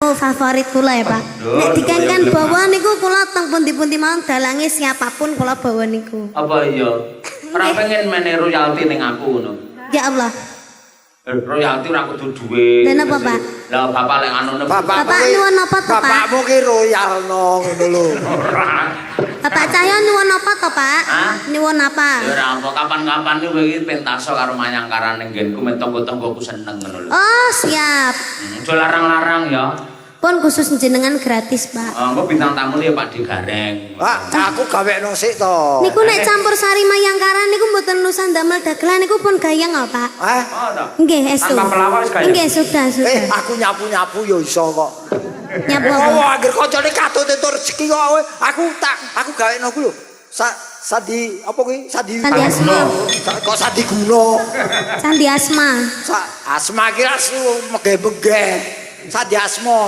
tamu favorit kula ya, Pak. Nek dikengken bawa niku kula teng pundi-pundi mawon dalange siapapun kula bawa niku. Apa iya? Ora pengen meneh royalti ning aku ngono. Ya Allah. Royalti ora kudu duwe. Lha napa, Pak? Lah bapak lek anune Bapak nyuwun napa to, Pak? Bapakmu ki royalno ngono lho. Bapak Cahyo nyuwun apa to, Pak? Nyuwun apa? Ya ora apa kapan-kapan kowe iki pentaso karo manyangkaran ning nggenku men tangga-tanggaku seneng ngono lho. Oh, siap. Aja larang-larang ya. Pun khusus jenengan gratis, Pak. Engko bintang tamu ya Pak Digareng. Pak, aku gawekno sik to. Niku nek campur sari mayangkara niku mboten nusan damel dagelan niku pun gayeng kok, Pak. Oh, to. Nggih, estu. Tanpa pelawak wis gayeng. Nggih, sudah. Aku nyapu-nyapu ya iso kok. Nyapu Oh, apa? anggere kancane katut entuk rezeki kok kowe. Aku gawekno ku lho. Sandi apa kuwi? Sandi Asma. Kok Sandi Guna. Sandi Asma. Asma ki asu megeh-megeh. Sandi Asma.